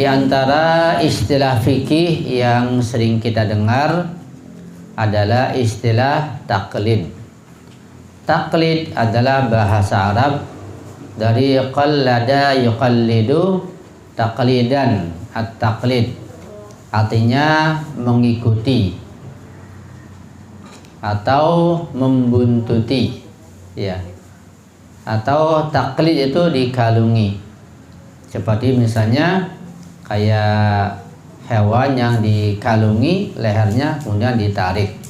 Di antara istilah fikih yang sering kita dengar adalah istilah taklid. Taklid adalah bahasa Arab dari qallada yuqallidu taqlidan, at-taklid artinya mengikuti atau membuntuti, ya. Atau taklid itu dikalungi. Seperti misalnya kayak hewan yang dikalungi lehernya kemudian ditarik.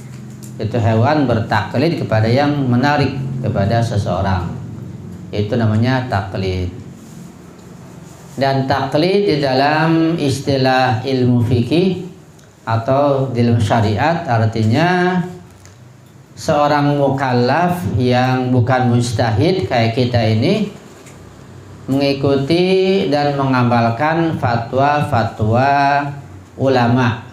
Itu hewan bertaklid kepada yang menarik kepada seseorang. Itu namanya taklid. Dan taklid di dalam istilah ilmu fikih atau di dalam syariat artinya seorang mukallaf yang bukan mujtahid kayak kita ini mengikuti dan mengamalkan fatwa-fatwa ulama,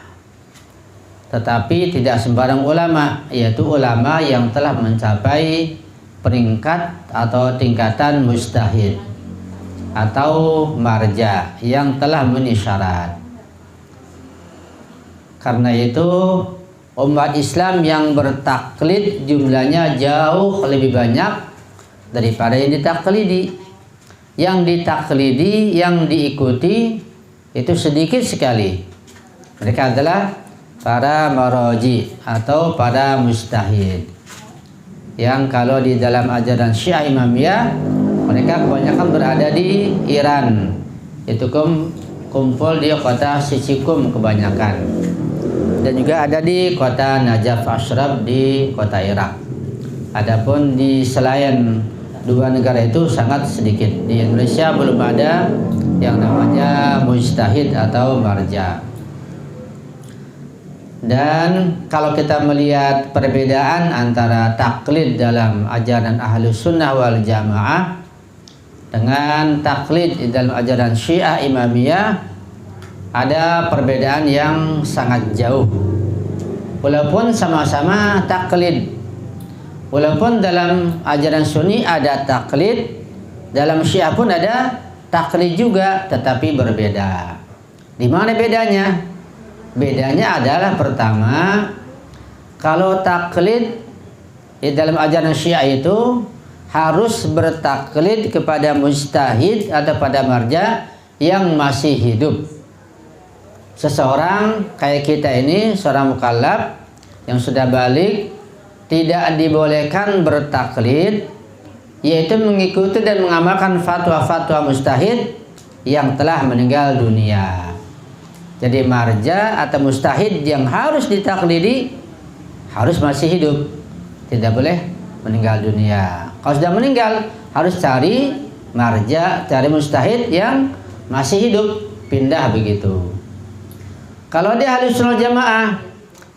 tetapi tidak sembarang ulama, yaitu ulama yang telah mencapai peringkat atau tingkatan mujtahid atau marja yang telah memenuhi syarat. Karena itu umat Islam yang bertaklid jumlahnya jauh lebih banyak daripada yang ditaklidi. Yang ditaklidi, yang diikuti itu sedikit sekali. Mereka adalah para maraji atau para mujtahid. Yang kalau di dalam ajaran Syiah Imamiyah mereka kebanyakan berada di Iran. Itu kumpul di kota Sisikum kebanyakan. Dan juga ada di kota Najaf Ashraf di kota Irak. Adapun di selain dua negara itu sangat sedikit. Di Indonesia belum ada yang namanya mujtahid atau marja. Dan kalau kita melihat perbedaan antara taklid dalam ajaran Ahlus Sunnah wal Jamaah dengan taklid di dalam ajaran Syiah Imamiyah, ada perbedaan yang sangat jauh. Walaupun sama-sama taklid, walaupun dalam ajaran Sunni ada taklid, dalam Syiah pun ada taklid juga, tetapi berbeda. Di mana bedanya? Bedanya adalah pertama, kalau taklid di dalam ajaran Syiah itu harus bertaklid kepada mujtahid atau pada marja yang masih hidup. Seseorang kayak kita ini, seorang mukallaf yang sudah balik, tidak dibolehkan bertaklid, yaitu mengikuti dan mengamalkan fatwa-fatwa mujtahid yang telah meninggal dunia. Jadi marja atau mujtahid yang harus ditaklidi harus masih hidup, tidak boleh meninggal dunia. Kalau sudah meninggal harus cari marja, cari mujtahid yang masih hidup, pindah begitu. Kalau di Ahlus Sunnah Jamaah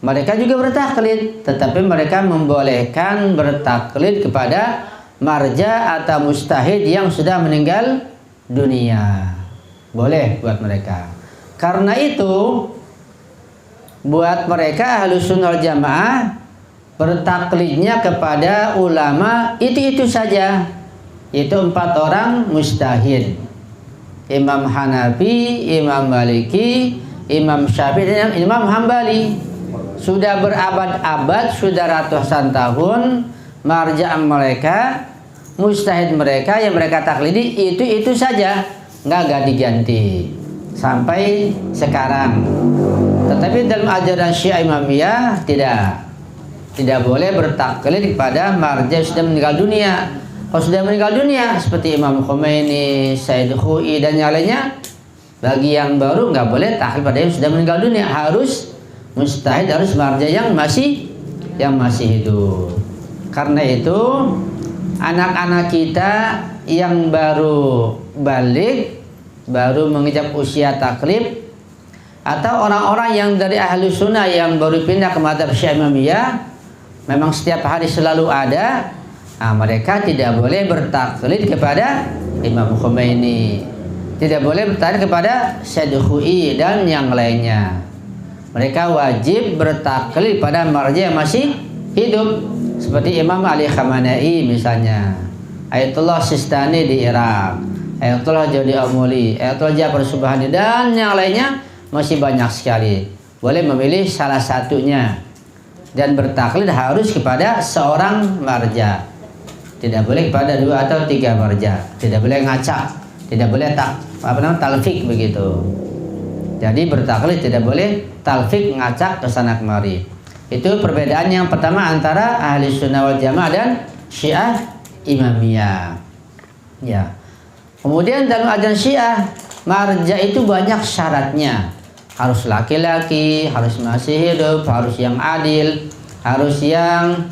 mereka juga bertaklid, tetapi mereka membolehkan bertaklid kepada marja atau mujtahid yang sudah meninggal dunia. Boleh buat mereka. Karena itu buat mereka Ahlus Sunnah Jamaah bertaklidnya kepada ulama itu saja, itu 4 orang mujtahid: Imam Hanafi, Imam Maliki, Imam Syafi'i, dan Imam Hambali. Sudah berabad-abad, sudah ratusan tahun marja mereka, mujtahid mereka yang mereka taklidi itu saja, nggak diganti sampai sekarang. Tetapi dalam ajaran Syiah Imamiyah tidak boleh bertaklid kepada marja yang sudah meninggal dunia. Kalau sudah meninggal dunia seperti Imam Khomeini, Said Khoi dan yang lainnya, bagi yang baru nggak boleh taklid pada yang sudah meninggal dunia. Harus mujtahid, harus marja yang masih hidup. Karena itu anak-anak kita yang baru balik, baru menginjak usia taklid, atau orang-orang yang dari Ahlus Sunnah yang baru pindah ke mazhab Syiah Imamiyah, memang setiap hari selalu ada, mereka tidak boleh bertaklid kepada Imam Khomeini, tidak boleh bertaklid kepada Said Khoi dan yang lainnya. Mereka wajib bertaklid pada marja yang masih hidup, seperti Imam Ali Khamenei misalnya, Ayatullah Sistani di Irak, Ayatullah Jodi Amuli, Ayatullah Ja'far Subhani, dan yang lainnya masih banyak sekali. Boleh memilih salah satunya, dan bertaklid harus kepada seorang marja, tidak boleh kepada 2 atau 3 marja, tidak boleh ngacak, tidak boleh talfik begitu. Jadi bertaklid tidak boleh talfik, ngacak kesana kemari. Itu perbedaan yang pertama antara ahli sunnah wal jamaah dan Syiah Imamiyah. Ya. Kemudian dalam ajaran Syiah, marja itu banyak syaratnya. Harus laki-laki, harus masih hidup, harus yang adil, harus yang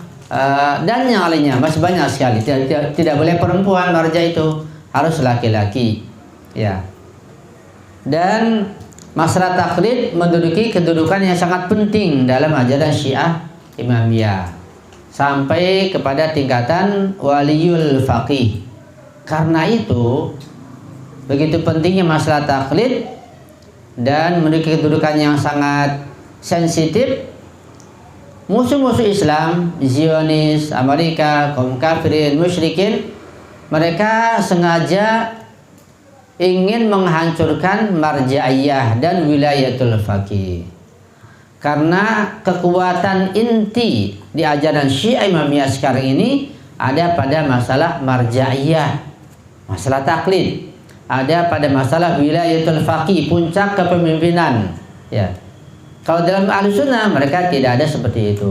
dan yang lainnya masih banyak sekali. Tidak boleh perempuan marja itu, harus laki-laki. Ya. Dan masalah taklid menduduki kedudukan yang sangat penting dalam ajaran Syiah Imamiyah, sampai kepada tingkatan waliyul faqih. Karena itu begitu pentingnya masalah taklid dan menduduki kedudukan yang sangat sensitif. Musuh-musuh Islam, Zionis, Amerika, kaum kafirin, musyrikin, mereka sengaja ingin menghancurkan marja'iyah dan wilayatul faqih. Karena kekuatan inti di ajaran Syiah Imamiyah sekarang ini ada pada masalah marja'iyah, masalah taklid, ada pada masalah wilayatul faqih, puncak kepemimpinan. Ya. Kalau dalam ahli sunnah mereka tidak ada seperti itu.